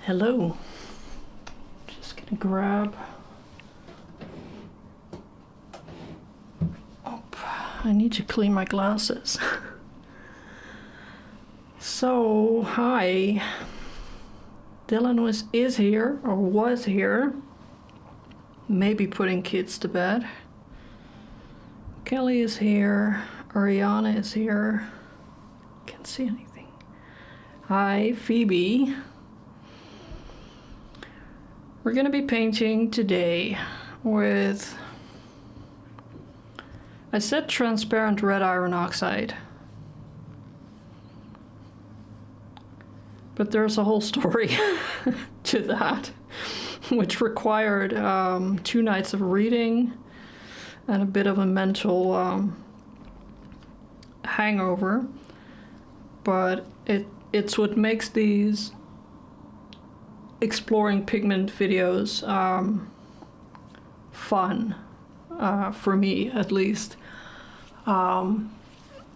Hello. Just gonna grab. Oh, I need to clean my glasses. So, hi. Dylan is here, or was here. Maybe putting kids to bed. Kelly is here. Ariana is here. Can't see anything. Hi, Phoebe. We're gonna be painting today with, I said transparent red iron oxide, but there's a whole story to that, which required 2 nights of reading and a bit of a mental hangover, but it's what makes these exploring pigment videos fun, for me at least,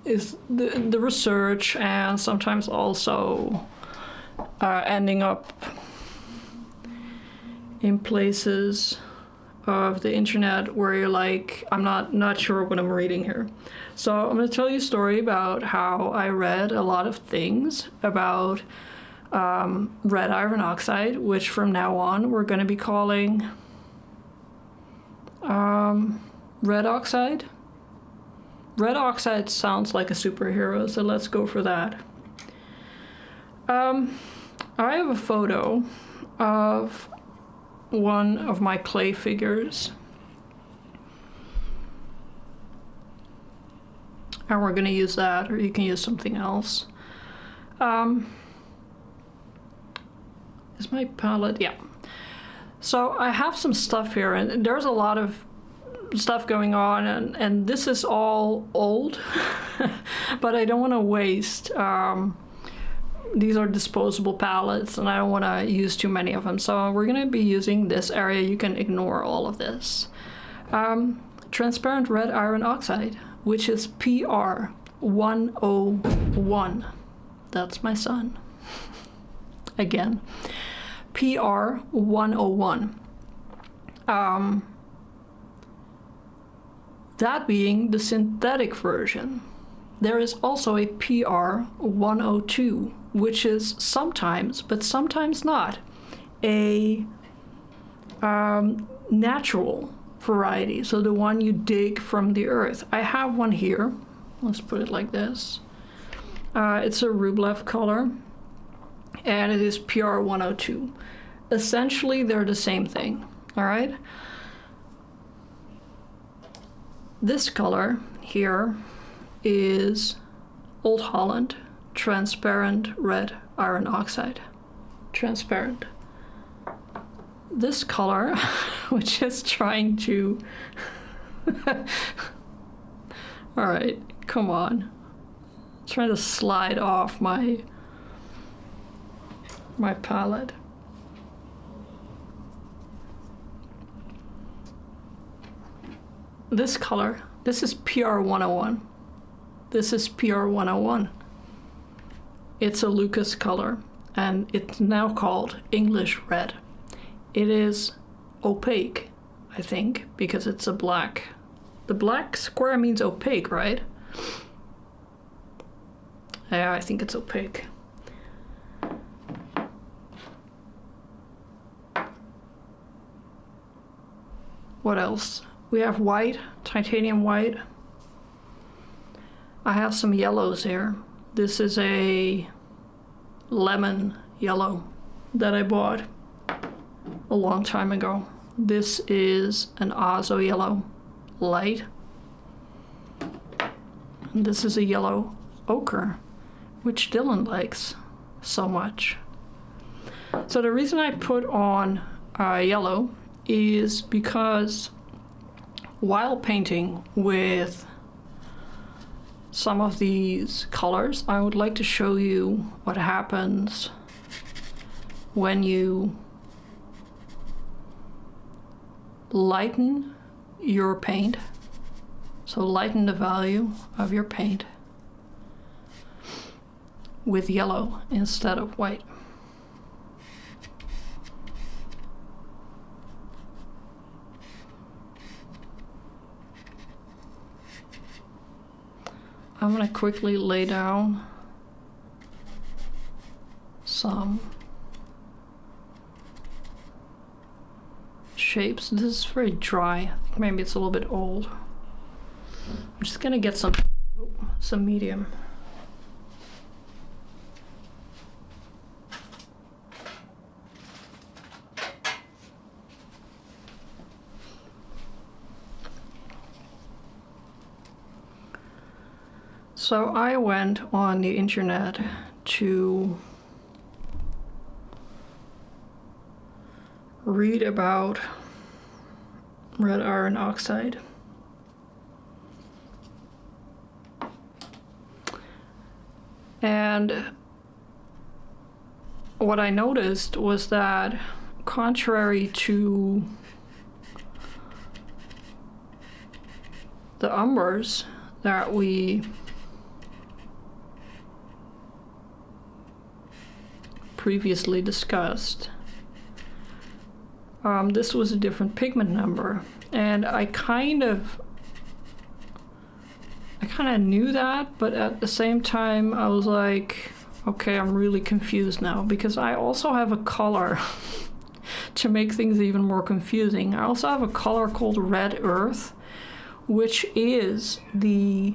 is the research, and sometimes also ending up in places of the internet where you're like, I'm not sure what I'm reading here. So I'm going to tell you a story about how I read a lot of things about red iron oxide, which from now on we're going to be calling red oxide. Red oxide sounds like a superhero, so let's go for that. I have a photo of one of my clay figures, and we're going to use that, or you can use something else. Is my palette? Yeah. So I have some stuff here, and there's a lot of stuff going on, and this is all old, but I don't want to waste. These are disposable palettes, and I don't want to use too many of them. So we're going to be using this area. You can ignore all of this. Transparent red iron oxide, which is PR 101. That's my son. Again. PR 101. That being the synthetic version. There is also a PR 102, which is sometimes, but sometimes not, a natural variety. So the one you dig from the earth. I have one here. Let's put it like this. It's a Rublev color, and it is PR 102. Essentially, they're the same thing, all right? This color here is Old Holland transparent red iron oxide. Transparent. This color, which is trying to... all right, come on. Trying to slide off my palette. This color, this is PR 101. This is PR 101. It's a Lucas color, and it's now called English red. It is opaque, I think, because it's a black. The black square means opaque, right? Yeah, I think it's opaque. What else? We have white, titanium white. I have some yellows here. This is a lemon yellow that I bought a long time ago. This is an Azo yellow, light. And this is a yellow ochre, which Dylan likes so much. So the reason I put on yellow is because while painting with some of these colors, I would like to show you what happens when you lighten your paint. So lighten the value of your paint with yellow instead of white. I'm gonna quickly lay down some shapes. This is very dry. Maybe it's a little bit old. I'm just gonna get some medium. So I went on the internet to read about red iron oxide. And what I noticed was that, contrary to the umbers that we previously discussed, this was a different pigment number, and I kind of knew that, but at the same time I was like, okay, I'm really confused now, because I also have a color to make things even more confusing. I also have a color called Red Earth, which is the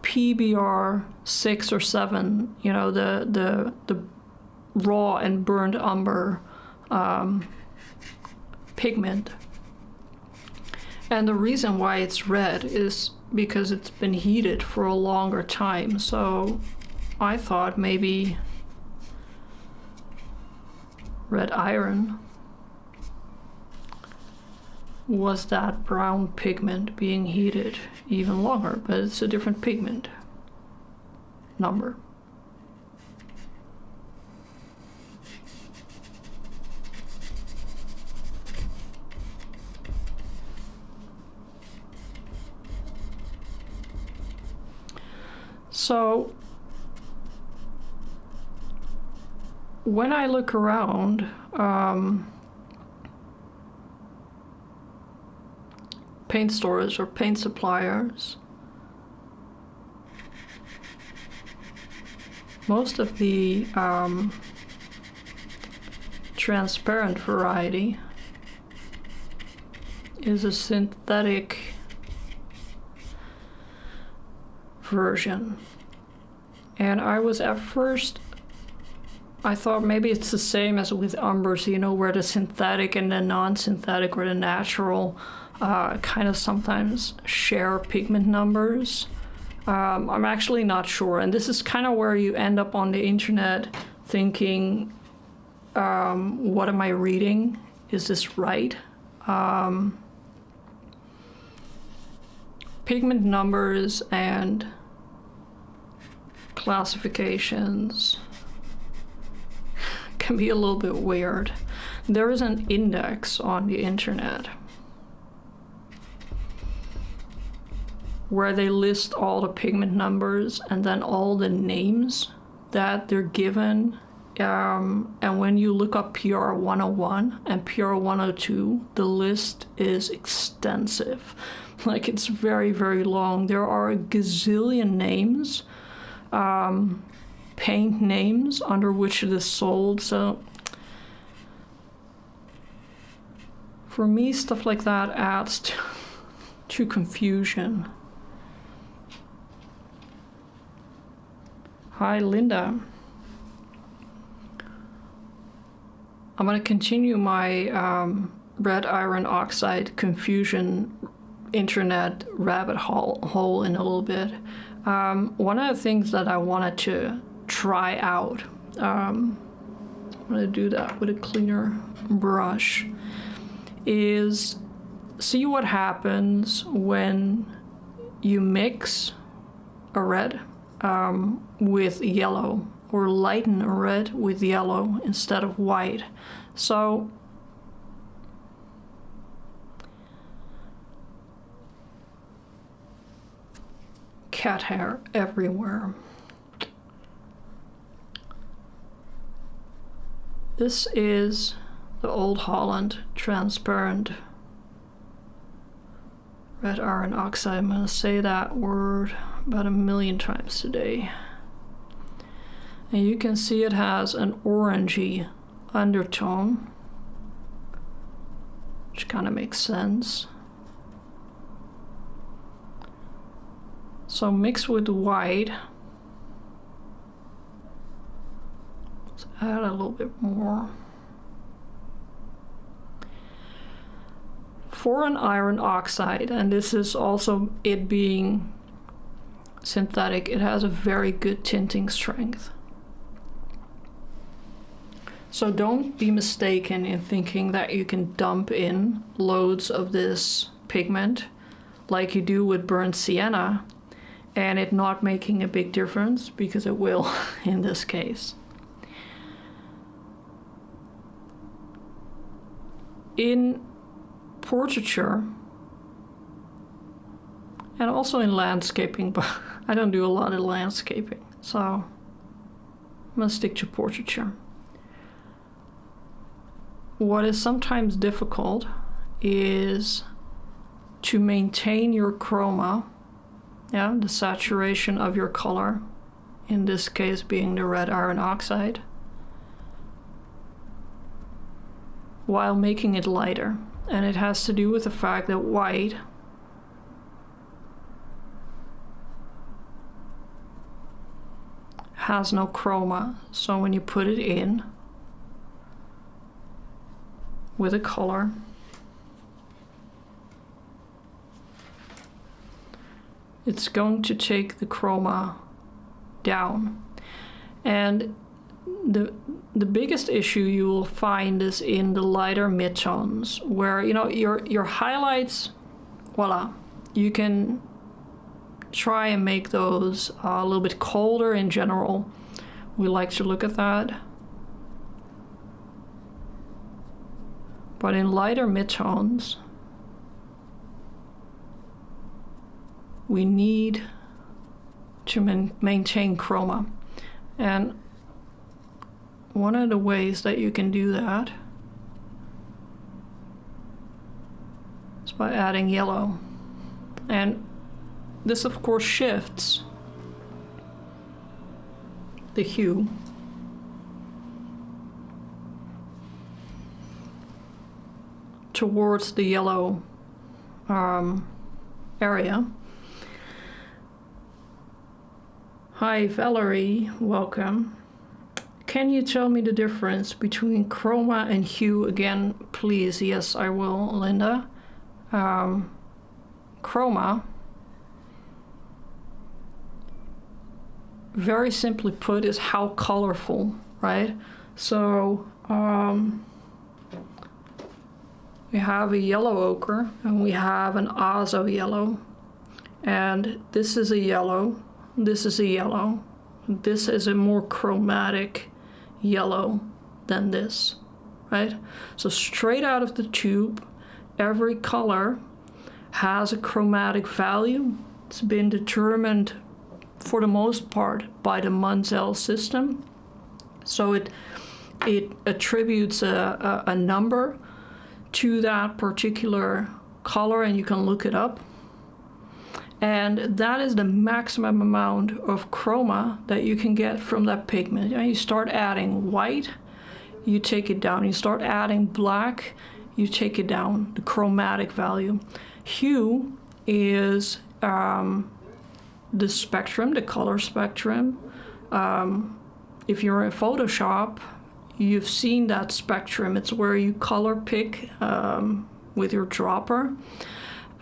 PBR 6 or 7, you know, the raw and burned umber pigment. And the reason why it's red is because it's been heated for a longer time. So I thought maybe red iron was that brown pigment being heated even longer, but it's a different pigment number. So when I look around, paint stores or paint suppliers, most of the transparent variety is a synthetic version. And I was at first, I thought maybe it's the same as with umbers, you know, where the synthetic and the non-synthetic or the natural kind of sometimes share pigment numbers. I'm actually not sure, and this is kind of where you end up on the internet thinking, what am I reading? Is this right? Pigment numbers and classifications can be a little bit weird. There is an index on the internet where they list all the pigment numbers and then all the names that they're given. And when you look up PR 101 and PR 102, the list is extensive. Like, it's very, very long. There are a gazillion names, paint names under which it is sold. So for me, stuff like that adds to confusion. Hi, Linda. I'm going to continue my red iron oxide confusion internet rabbit hole in a little bit. One of the things that I wanted to try out, I'm going to do that with a cleaner brush, is see what happens when you mix a red with yellow, or lighten a red with yellow instead of white. So cat hair everywhere. This is the Old Holland transparent red iron oxide. I'm going to say that word about 1,000,000 times today. And you can see it has an orangey undertone, which kind of makes sense. So mix with white. Let's add a little bit more. For an iron oxide, and this is also it being synthetic, it has a very good tinting strength. So don't be mistaken in thinking that you can dump in loads of this pigment like you do with burnt sienna and it not making a big difference, because it will in this case. In portraiture and also in landscaping, but I don't do a lot of landscaping, so I'm gonna stick to portraiture. What is sometimes difficult is to maintain your chroma, the saturation of your color, in this case being the red iron oxide, while making it lighter. And it has to do with the fact that white has no chroma, so when you put it in with a color, it's going to take the chroma down. And the biggest issue you will find is in the lighter midtones, where your highlights, voila, you can try and make those a little bit colder in general. We like to look at that. But in lighter midtones, we need to maintain chroma. And one of the ways that you can do that is by adding yellow. And this of course shifts the hue towards the yellow area. Hi Valerie, welcome. Can you tell me the difference between chroma and hue again, please? Yes, I will, Linda. Chroma, very simply put, is how colorful, right? So we have a yellow ochre and we have an azo yellow, and this is a yellow, this is a yellow, this is a more chromatic yellow than this, right? So straight out of the tube, every color has a chromatic value. It's been determined for the most part by the Munsell system. So it attributes a number to that particular color, and you can look it up. And that is the maximum amount of chroma that you can get from that pigment. You start adding white, you take it down. You start adding black, you take it down, the chromatic value. Hue is the spectrum, the color spectrum. If you're in Photoshop, you've seen that spectrum. It's where you color pick with your dropper.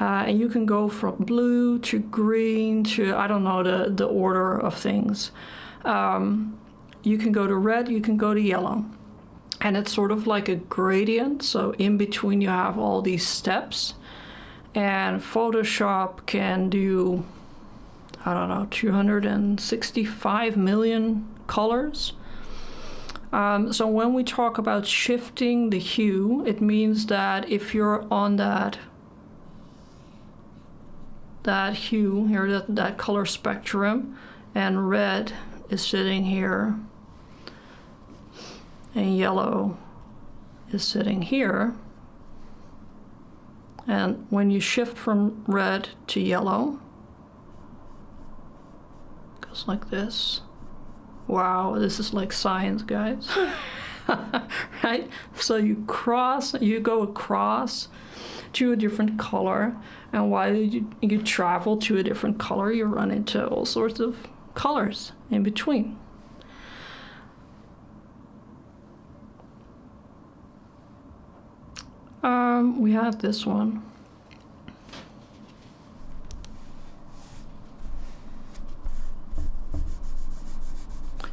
And you can go from blue to green to, I don't know the order of things. You can go to red, you can go to yellow. And it's sort of like a gradient. So in between you have all these steps. And Photoshop can do, I don't know, 265 million colors. So when we talk about shifting the hue, it means that if you're on that hue here, that color spectrum, and red is sitting here, and yellow is sitting here, and when you shift from red to yellow, goes like this. Wow, this is like science, guys. Right? So you go across to a different color, and while you travel to a different color, you run into all sorts of colors in between. We have this one.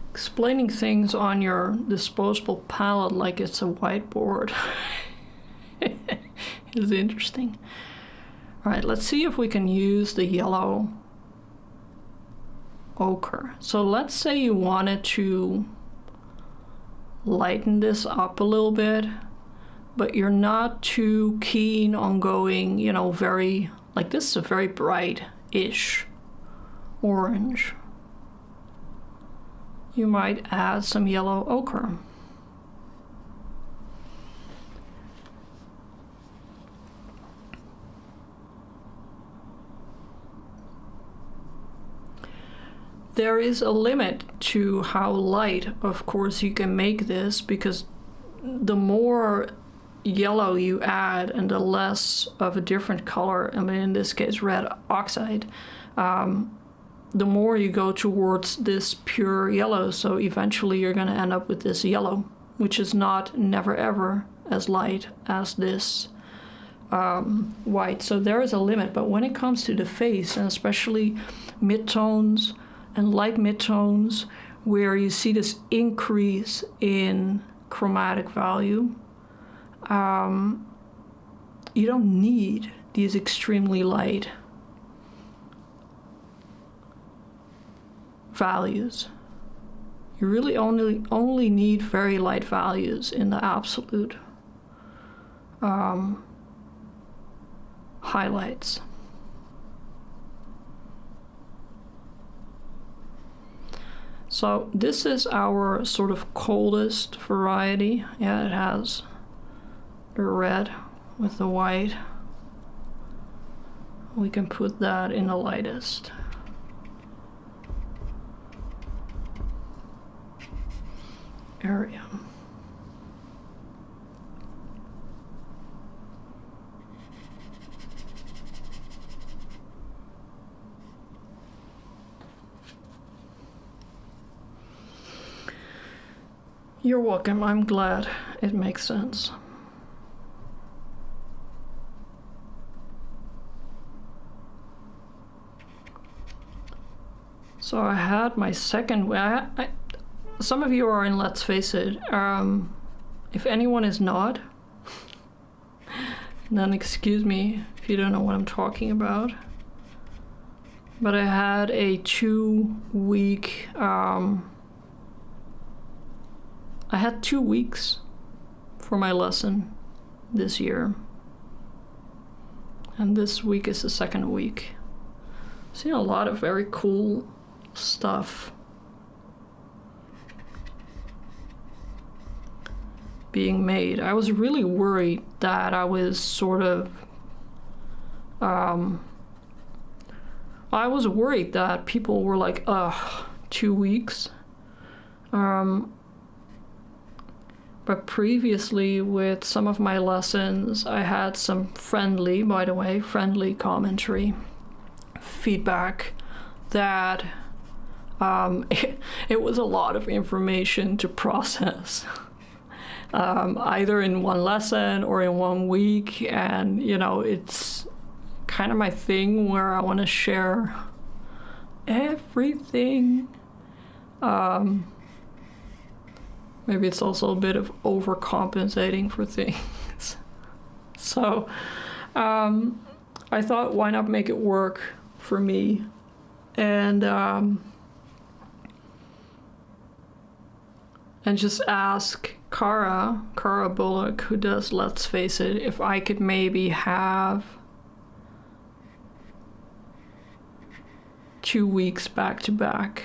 Explaining things on your disposable palette like it's a whiteboard is interesting. All right, let's see if we can use the yellow ochre. So let's say you wanted to lighten this up a little bit, but you're not too keen on going, you know, very, like this is a very bright-ish orange. You might add some yellow ochre. There is a limit to how light, of course, you can make this, because the more yellow you add and the less of a different color, I mean in this case red oxide, the more you go towards this pure yellow, so eventually you're going to end up with this yellow, which is never ever as light as this white. So there is a limit, but when it comes to the face, and especially midtones and light midtones, where you see this increase in chromatic value, you don't need these extremely light values. You really only need very light values in the absolute highlights. So this is our sort of coldest variety. Yeah, it has the red with the white. We can put that in the lightest. Area. You're welcome. I'm glad it makes sense. So I had my second some of you are in Let's Face It. If anyone is not, then excuse me if you don't know what I'm talking about. But I had a 2-week, I had 2 weeks for my lesson this year. And this week is the second week. I've seen a lot of very cool stuff being made. I was really worried that I was sort of I was worried that people were like, ugh, 2 weeks. But previously with some of my lessons, I had some friendly, by the way, friendly commentary, feedback that it was a lot of information to process. Either in one lesson or in 1 week, and you know, it's kind of my thing where I want to share everything. Maybe it's also a bit of overcompensating for things. So I thought, why not make it work for me? And just ask Cara Bullock, who does Let's Face It, if I could maybe have 2 weeks back to back.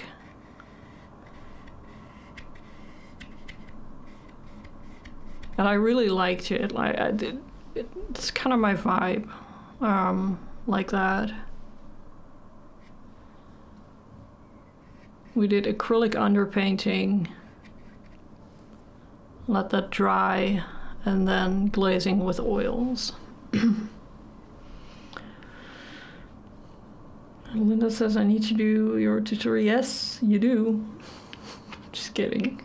And I really liked it. Like it's kind of my vibe, like that. We did acrylic underpainting, let that dry, and then glazing with oils. Linda says, I need to do your tutorial. Yes, you do. Just kidding.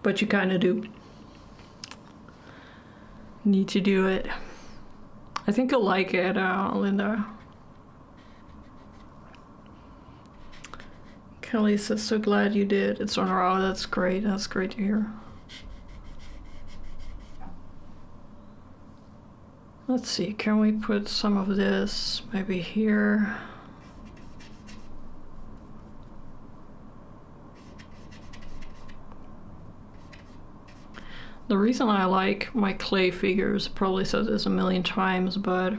But you kind of do. Need to do it. I think you'll like it, Linda. Kelly says, so glad you did. It's on her. Oh, that's great. That's great to hear. Let's see, can we put some of this maybe here? The reason I like my clay figures, probably said this a million times, but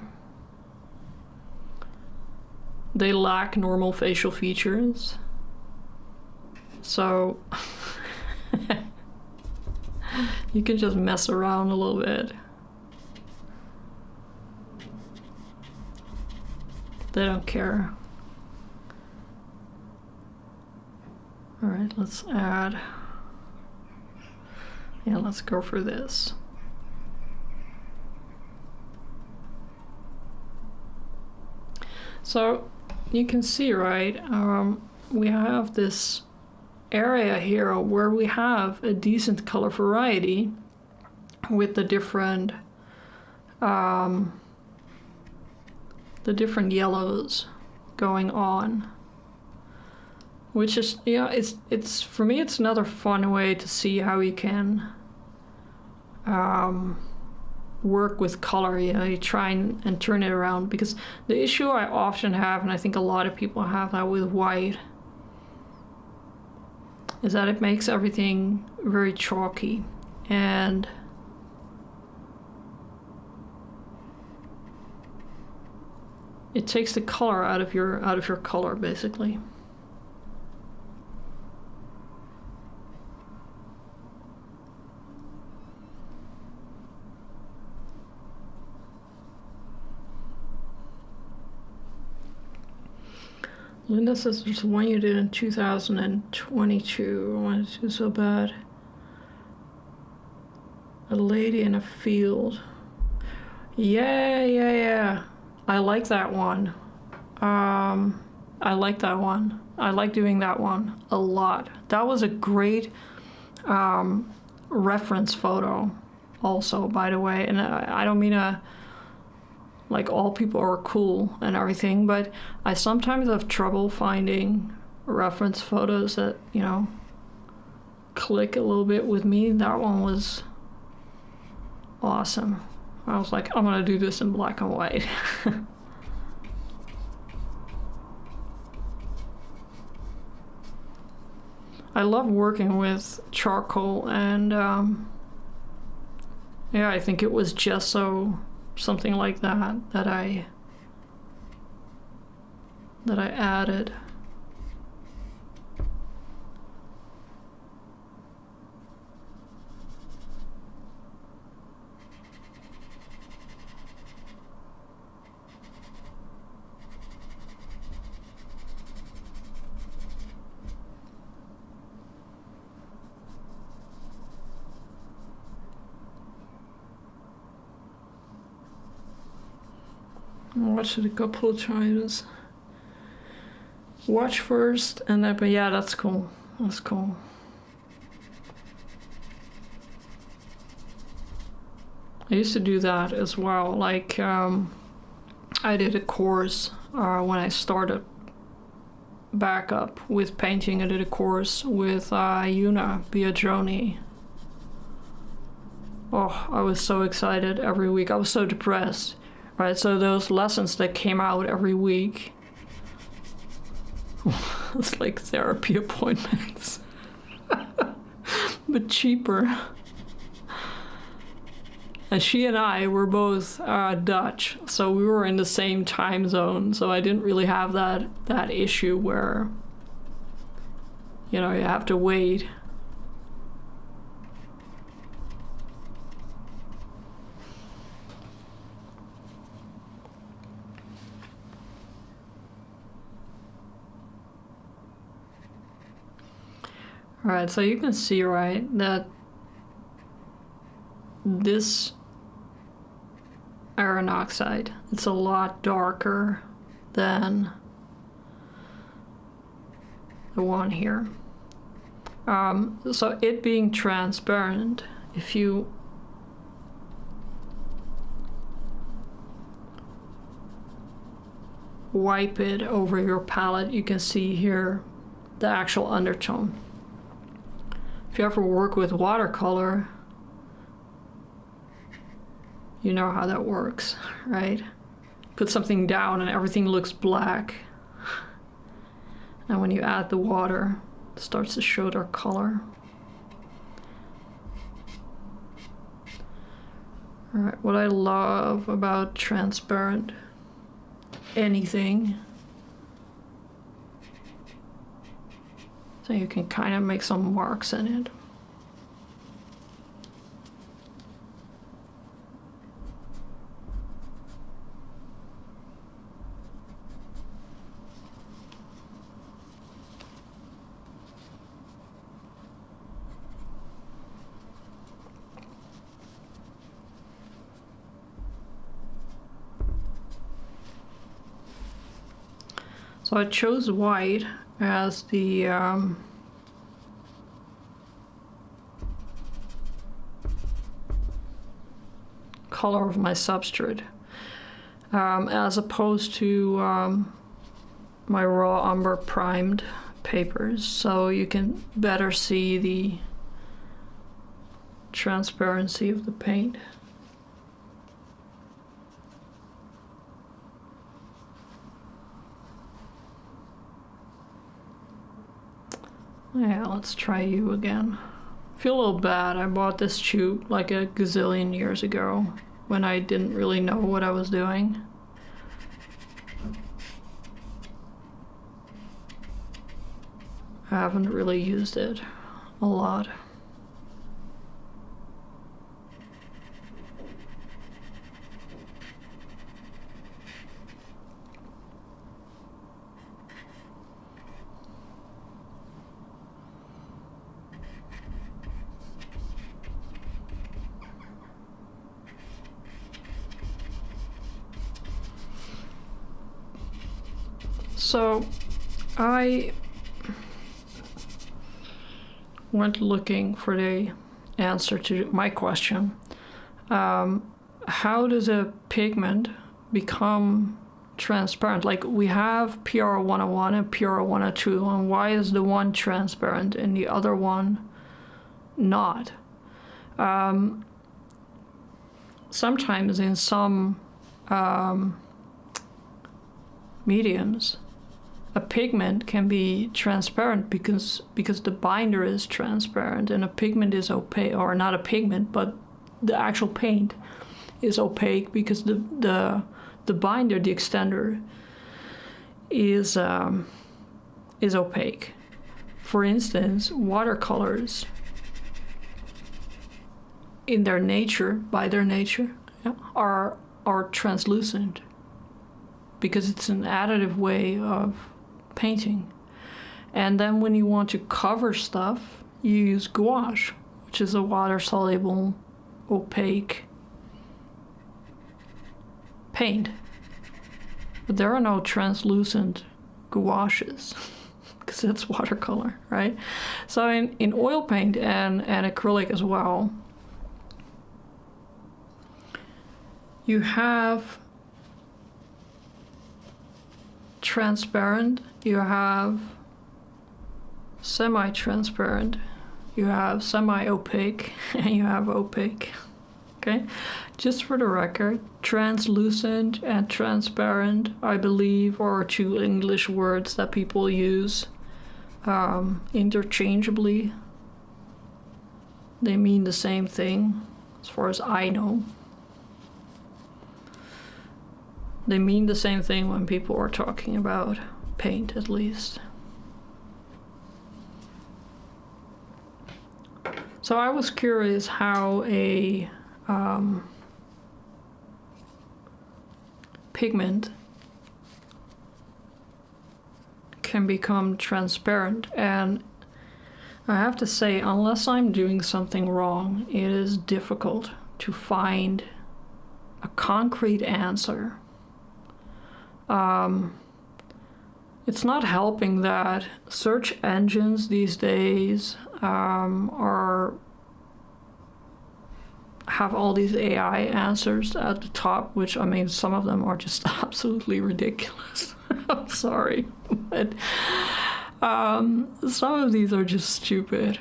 they lack normal facial features. So you can just mess around a little bit. They don't care. All right, let's add. Yeah, let's go for this. So you can see, right, we have this area here where we have a decent color variety with the different yellows going on, which is, yeah, it's for me, it's another fun way to see how you can work with color. You know, you try and turn it around, because the issue I often have, and I think a lot of people have that with white, is that it makes everything very chalky, and it takes the color out of your color, basically. Linda says there's one you did in 2022. I wanted to do so bad. A lady in a field. Yeah. I like that one. I like that one. I like doing that one a lot. That was a great reference photo also, by the way. And I don't mean like all people are cool and everything, but I sometimes have trouble finding reference photos that, you know, click a little bit with me. That one was awesome. I was like, I'm gonna do this in black and white. I love working with charcoal, and yeah, I think it was gesso, something like that I added. I watched it a couple of times. Watch first, and then, but yeah, that's cool. That's cool. I used to do that as well. Like, I did a course when I started back up with painting. I did a course with Yuna Biagioni. Oh, I was so excited every week. I was so depressed. Right, so those lessons that came out every week, it's like therapy appointments, but cheaper. And she and I were both Dutch, so we were in the same time zone, so I didn't really have that issue where, you know, you have to wait. Alright, so you can see, right, that this iron oxide, it's a lot darker than the one here. So it being transparent, if you wipe it over your palette, you can see here the actual undertone. If you ever work with watercolor, you know how that works, right? Put something down and everything looks black. And when you add the water, it starts to show their color. All right, what I love about transparent anything, so you can kind of make some marks in it. So I chose white as the color of my substrate, as opposed to my raw umber primed papers, so you can better see the transparency of the paint. Yeah, let's try you again. I feel a little bad. I bought this tube like a gazillion years ago when I didn't really know what I was doing. I haven't really used it a lot. So I went looking for the answer to my question. How does a pigment become transparent? Like, we have PR101 and PR102, and why is the one transparent and the other one not? Sometimes in some mediums, a pigment can be transparent because the binder is transparent, and a pigment is opaque, or not a pigment, but the actual paint is opaque because the binder, the extender, is opaque. For instance, watercolors, in their nature, by their nature, are translucent because it's an additive way of painting. And then when you want to cover stuff, you use gouache, which is a water-soluble, opaque paint. But there are no translucent gouaches because it's watercolor, right? So in oil paint and acrylic as well, you have transparent, you have semi-transparent, you have semi-opaque, and you have opaque. Okay, just for the record, translucent and transparent, I believe, are two English words that people use interchangeably. They mean the same thing, as far as I know. They mean the same thing when people are talking about paint, at least. So I was curious how a pigment can become transparent, and I have to say, unless I'm doing something wrong, it is difficult to find a concrete answer. It's not helping that search engines these days have all these AI answers at the top, which, I mean, some of them are just absolutely ridiculous. I'm sorry, but some of these are just stupid.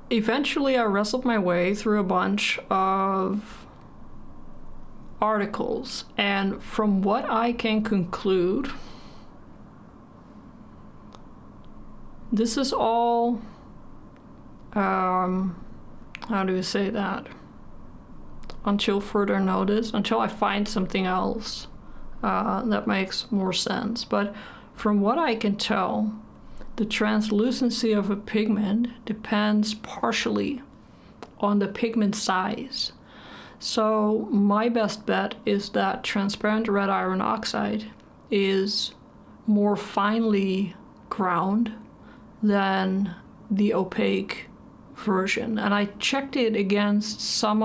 Eventually, I wrestled my way through a bunch of articles, and from what I can conclude, this is all, how do you say that? Until further notice, until I find something else that makes more sense. But from what I can tell, the translucency of a pigment depends partially on the pigment size. So my best bet is that transparent red iron oxide is more finely ground than the opaque version. And I checked it against some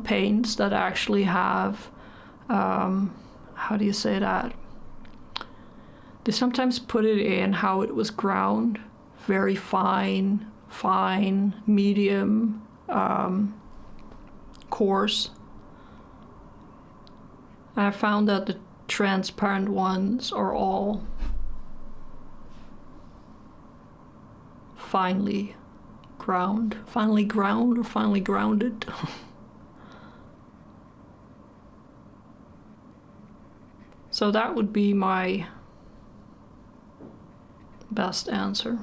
paints that actually have, how do you say that? They sometimes put it in how it was ground, very fine, medium, coarse. I found that the transparent ones are all finely ground or finely grounded. So that would be my best answer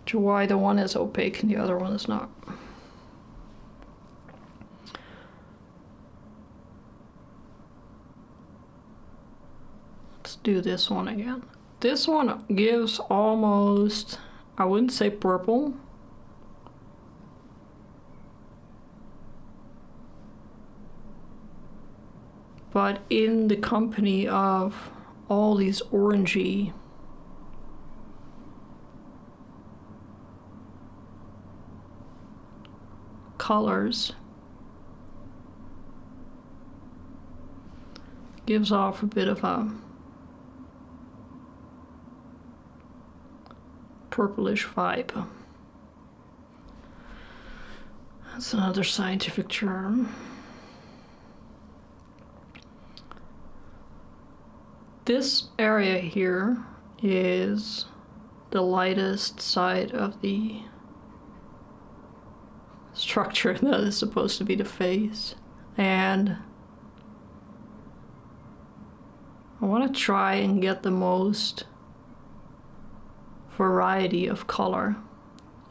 to why the one is opaque and the other one is not. Let's do this one again. This one gives almost, I wouldn't say purple, but in the company of all these orangey colors, gives off a bit of a purplish vibe. That's another scientific term. This area here is the lightest side of the structure that is supposed to be the face, and I want to try and get the most variety of color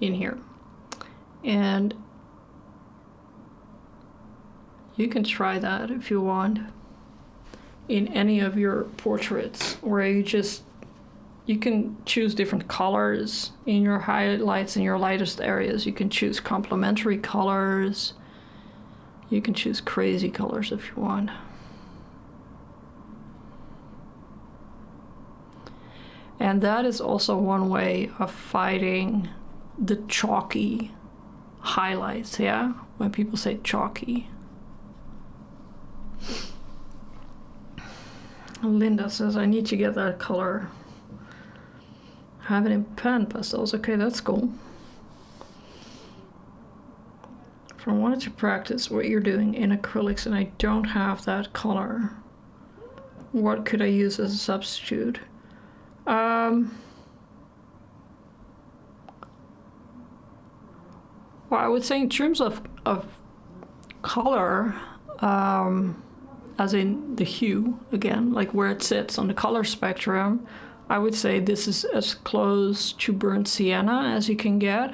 in here. And you can try that if you want in any of your portraits, where you can choose different colors in your highlights, in your lightest areas. You can choose complementary colors. You can choose crazy colors if you want. And that is also one way of fighting the chalky highlights, yeah? When people say chalky. Linda says, I need to get that color. Have it in pen pastels. Okay, that's cool. If I wanted to practice what you're doing in acrylics and I don't have that color, what could I use as a substitute? Well, I would say in terms of color, as in the hue, again, like where it sits on the color spectrum, I would say this is as close to burnt sienna as you can get.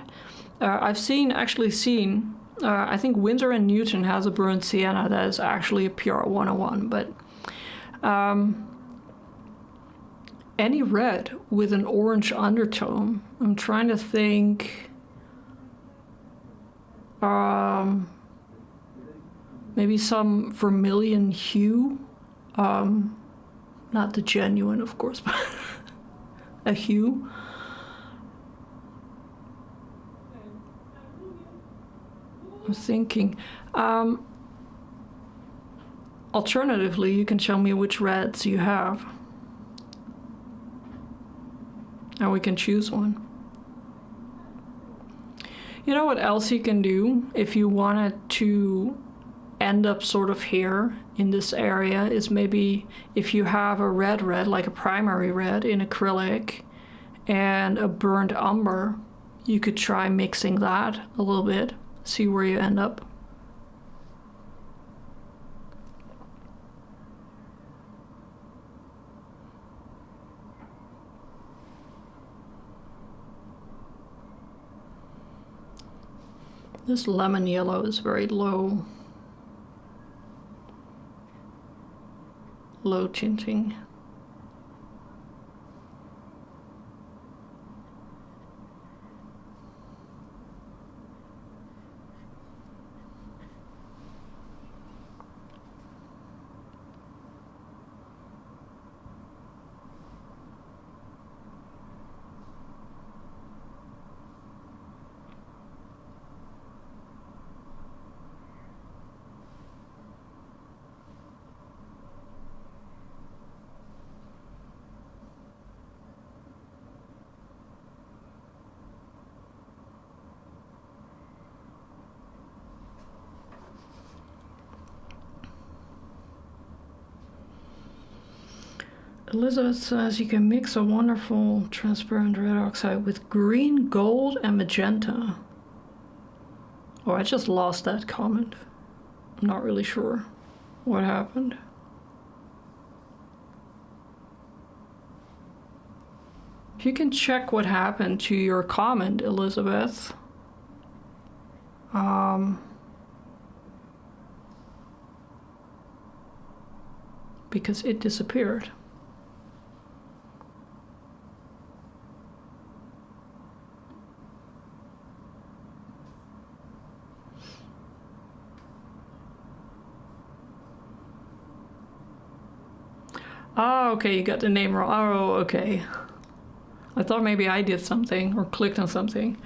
I've actually seen, I think Winsor & Newton has a burnt sienna that is actually a PR 101, but any red with an orange undertone, I'm trying to think, maybe some vermilion hue, Not the genuine, of course, but a hue. I'm thinking. Alternatively, you can show me which reds you have. And we can choose one. You know what else you can do if you wanted to end up sort of here in this area is maybe if you have a red, like a primary red in acrylic and a burnt umber, you could try mixing that a little bit, see where you end up. This lemon yellow is very low tinting. Elizabeth says you can mix a wonderful transparent red oxide with green, gold, and magenta. Oh, I just lost that comment. I'm not really sure what happened. If you can check what happened to your comment, Elizabeth. Because it disappeared. Oh, okay, you got the name wrong. Oh, okay. I thought maybe I did something or clicked on something.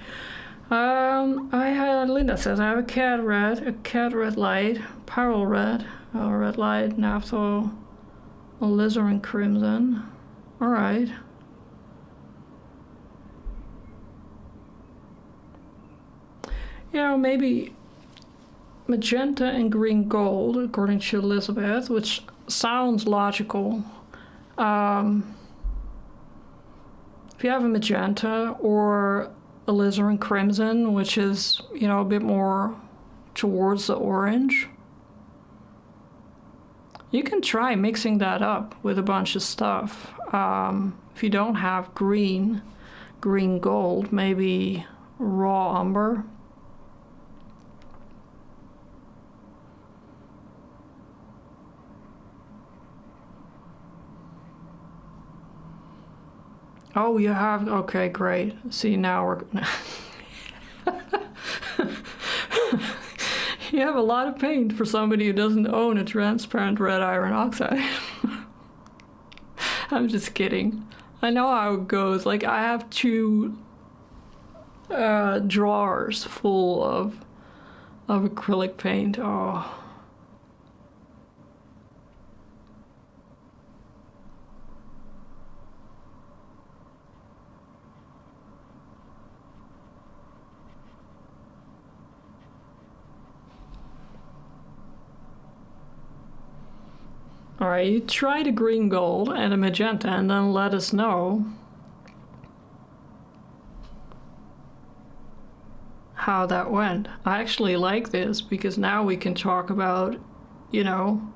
Linda says I have a cat red light, pyrrole red, red light, naphtha, alizarin crimson. All right. Yeah, maybe magenta and green gold, according to Elizabeth, which sounds logical. If you have a magenta or alizarin crimson, which is, you know, a bit more towards the orange, you can try mixing that up with a bunch of stuff. If you don't have green gold, maybe raw umber. Oh, you have, okay, great. See, now we're, you have a lot of paint for somebody who doesn't own a transparent red iron oxide. I'm just kidding. I know how it goes. Like, I have 2 drawers full of acrylic paint. Oh. All right, you try the green gold and the magenta and then let us know how that went. I actually like this because now we can talk about, you know,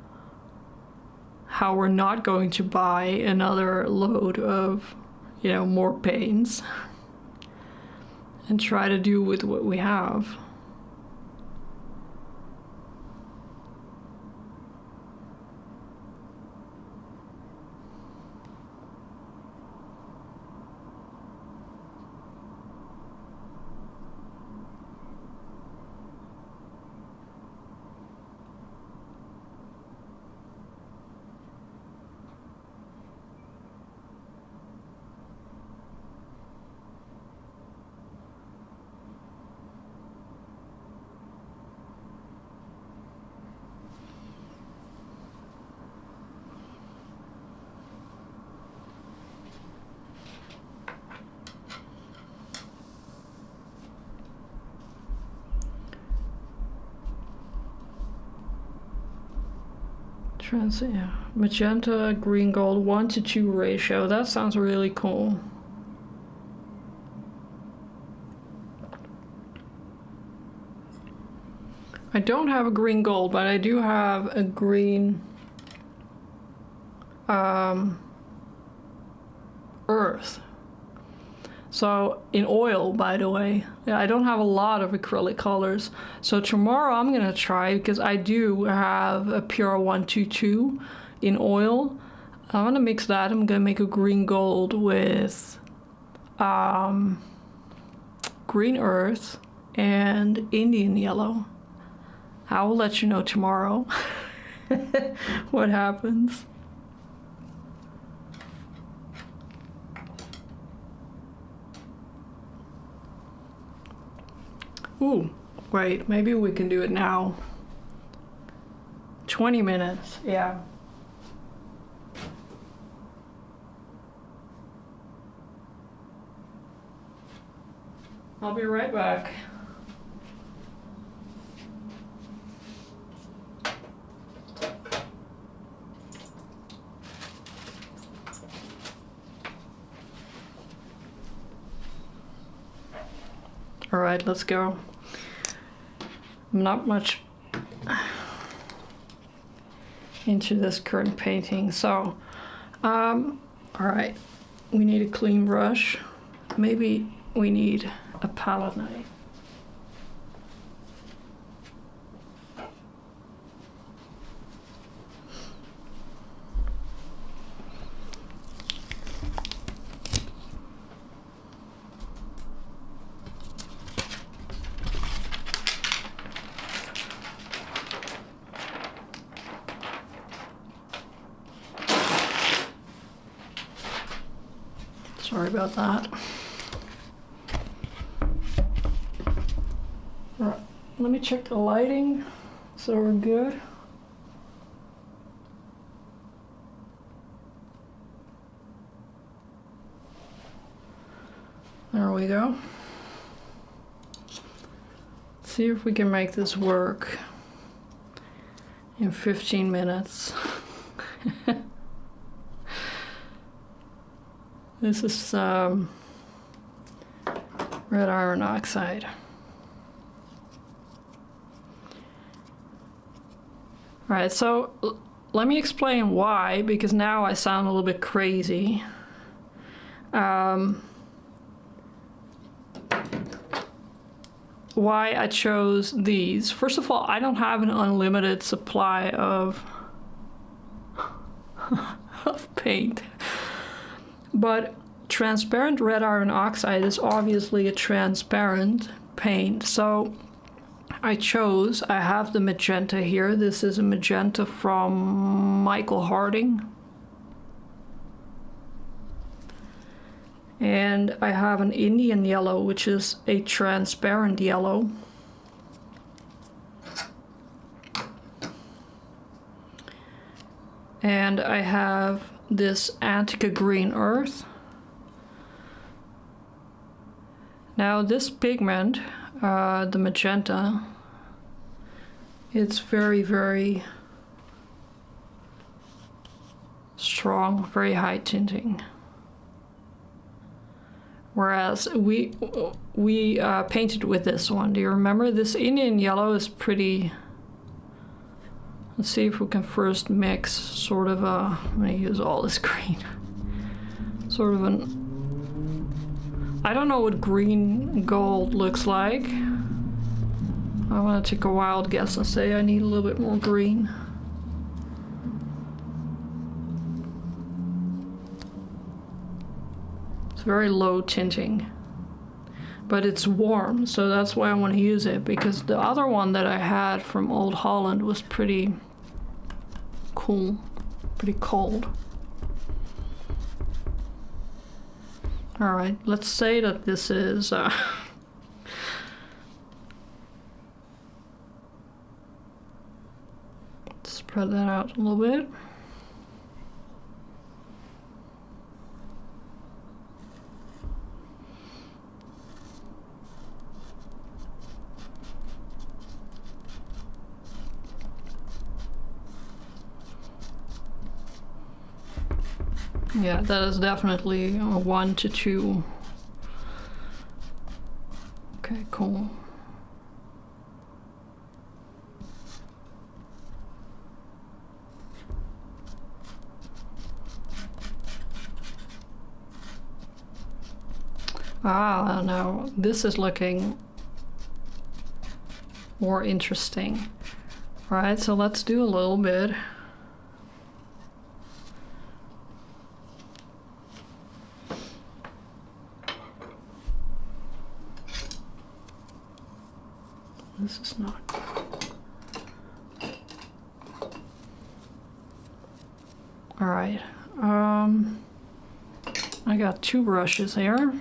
how we're not going to buy another load of, you know, more paints and try to do with what we have. Yeah. Magenta, green, gold, 1:2 ratio. That sounds really cool. I don't have a green gold, but I do have a green earth. So in oil, by the way. Yeah, I don't have a lot of acrylic colors. So tomorrow I'm gonna try, because I do have a pure 122 in oil. I'm gonna mix that. I'm gonna make a green gold with green earth and Indian yellow. I will let you know tomorrow what happens. Ooh, wait, maybe we can do it now. 20 minutes, yeah. I'll be right back. All right, let's go. Not much into this current painting, so all right, we need a clean brush. Maybe we need a palette knife. Sorry about that. All right, let me check the lighting so we're good. There we go. Let's see if we can make this work in 15 minutes. This is Red Iron Oxide. All right, so let me explain why, because now I sound a little bit crazy. Why I chose these. First of all, I don't have an unlimited supply of paint. But transparent red iron oxide is obviously a transparent paint. So I have the magenta here. This is a magenta from Michael Harding. And I have an Indian yellow, which is a transparent yellow. And I have this Antica green earth. Now this pigment, the magenta, it's very, very strong, very high tinting. Whereas we painted with this one. Do you remember? This Indian yellow is pretty. Let's see if we can first mix sort of a. I'm gonna use all this green. Sort of an. I don't know what green gold looks like. I'm gonna take a wild guess and say I need a little bit more green. It's very low tinting, but it's warm, so that's why I want to use it, because the other one that I had from Old Holland was pretty cool, pretty cold. All right, let's say that this is spread that out a little bit. Yeah, that is definitely a 1 to 2. Okay, cool. Ah, now this is looking more interesting. All right, so let's do a little bit. This is not. All right. I got 2 brushes here.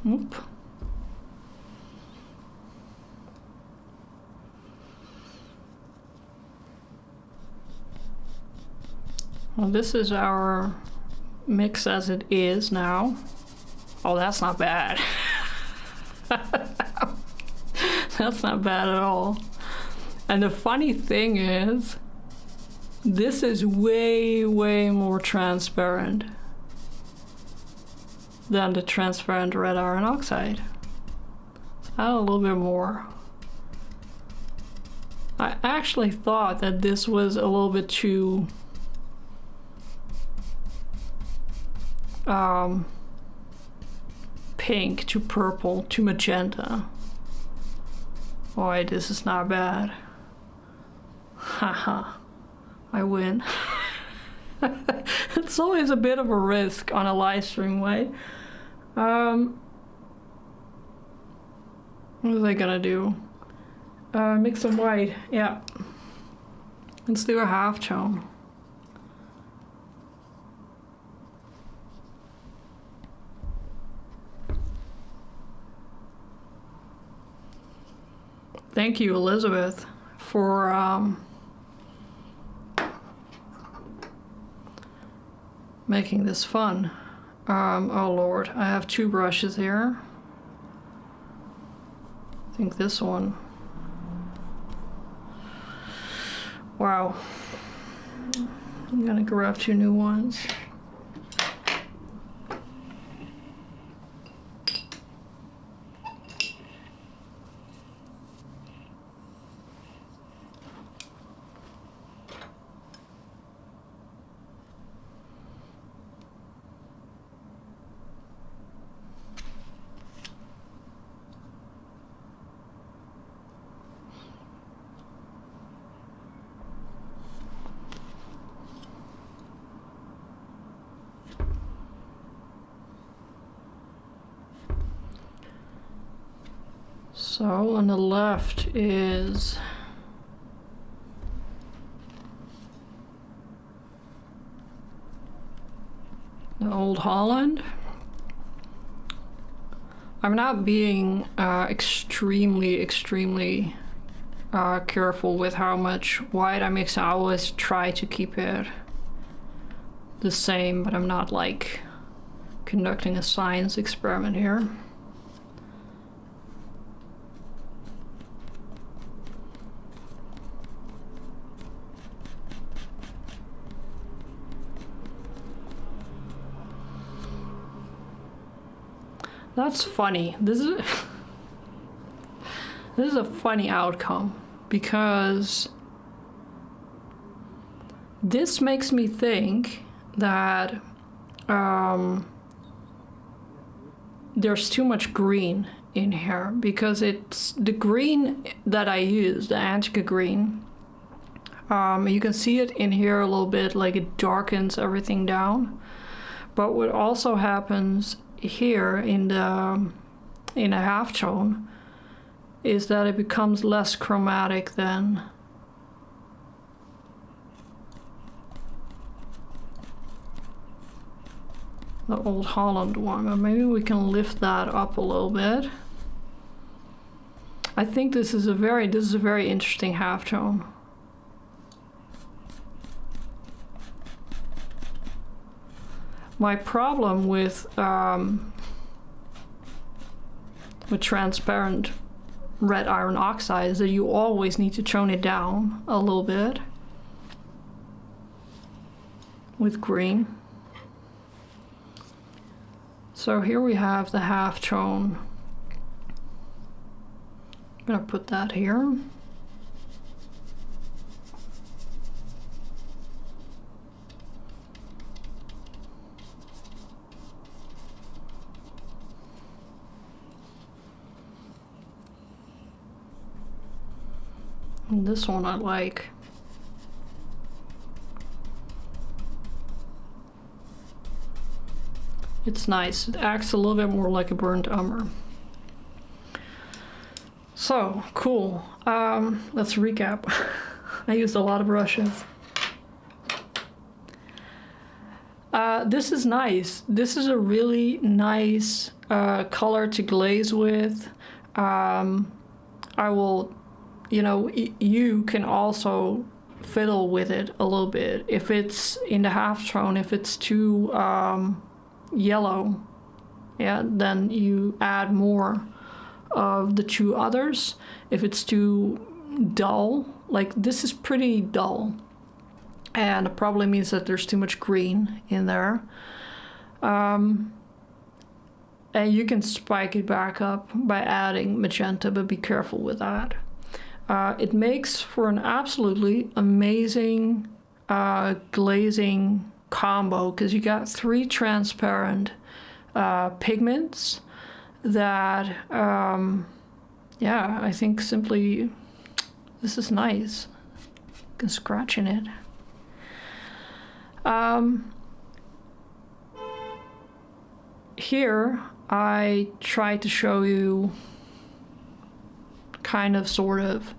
Oop. Well, this is our mix as it is now. Oh, that's not bad. That's not bad at all. And the funny thing is, this is way, way more transparent than the transparent red iron oxide. Let's add a little bit more. I actually thought that this was a little bit too pink, too purple, too magenta. Boy, this is not bad. Haha, I win. It's always a bit of a risk on a live stream, way. What was I gonna do? Mix some white, yeah. Let's do a half tone. Thank you, Elizabeth, for making this fun. Oh Lord, I have 2 brushes here. I think this one. Wow. I'm gonna grab 2 new ones. So on the left is the Old Holland. I'm not being extremely careful with how much white I mix. I always try to keep it the same, but I'm not like conducting a science experiment here. That's funny. This is a funny outcome because this makes me think that there's too much green in here, because it's the green that I use, the Antica green. You can see it in here a little bit, like it darkens everything down. But what also happens here in the half tone is that it becomes less chromatic than the Old Holland one. But maybe we can lift that up a little bit. I think this is a very interesting half tone. My problem with transparent red iron oxide is that you always need to tone it down a little bit with green. So here we have the half tone. I'm gonna put that here. And this one I like. It's nice. It acts a little bit more like a burnt umber. So, cool. Let's recap. I used a lot of brushes. This is nice. This is a really nice color to glaze with. I will, you know, you can also fiddle with it a little bit. If it's in the half tone, if it's too yellow, yeah, then you add more of the two others. If it's too dull, like this is pretty dull, and it probably means that there's too much green in there. And you can spike it back up by adding magenta, but be careful with that. It makes for an absolutely amazing glazing combo, because you got 3 transparent pigments that yeah, I think simply this is nice. You can scratch in it. Here I try to show you kind of sort of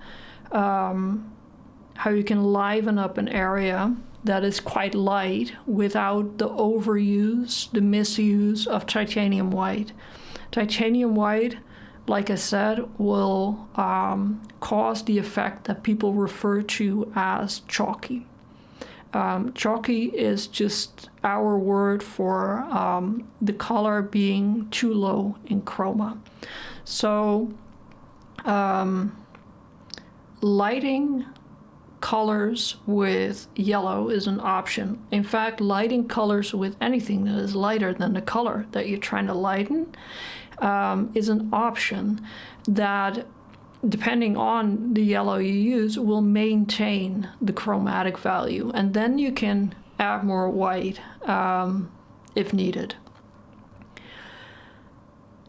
how you can liven up an area that is quite light without the overuse, the misuse of titanium white. Titanium white, like I said, will cause the effect that people refer to as chalky. Chalky is just our word for the color being too low in chroma. So lighting colors with yellow is an option. In fact, lighting colors with anything that is lighter than the color that you're trying to lighten is an option that, depending on the yellow you use, will maintain the chromatic value, and then you can add more white if needed.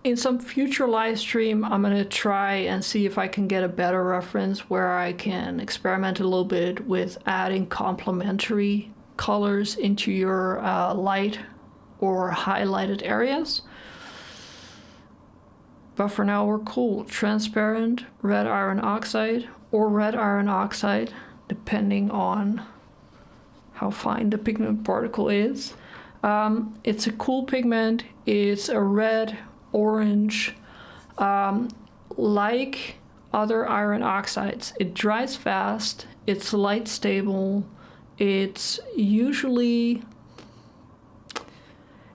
In some future live stream, I'm going to try and see if I can get a better reference where I can experiment a little bit with adding complementary colors into your light or highlighted areas. But for now, we're cool. Transparent red iron oxide or red iron oxide, depending on how fine the pigment particle is. It's a cool pigment. It's a red orange, like other iron oxides. It dries fast, it's light stable, it's usually,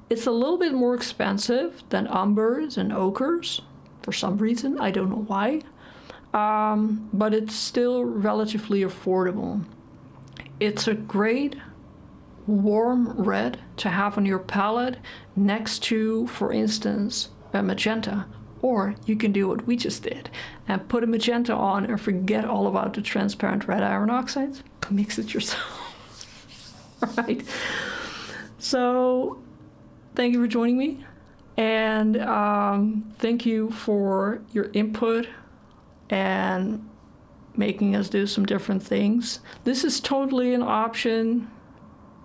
it's a little bit more expensive than umbers and ochres for some reason, I don't know why, but it's still relatively affordable. It's a great warm red to have on your palette next to, for instance, a magenta. Or you can do what we just did and put a magenta on and forget all about the transparent red iron oxides. Mix it yourself. All right. So thank you for joining me, and thank you for your input and making us do some different things. This is totally an option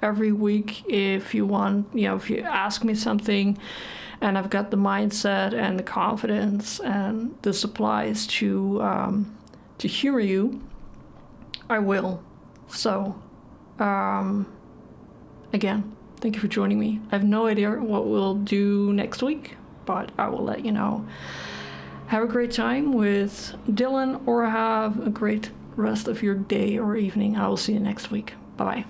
every week if you want, you know, if you ask me something and I've got the mindset and the confidence and the supplies to humor you, I will. So, again, thank you for joining me. I have no idea what we'll do next week, but I will let you know. Have a great time with Dylan, or have a great rest of your day or evening. I will see you next week. Bye-bye.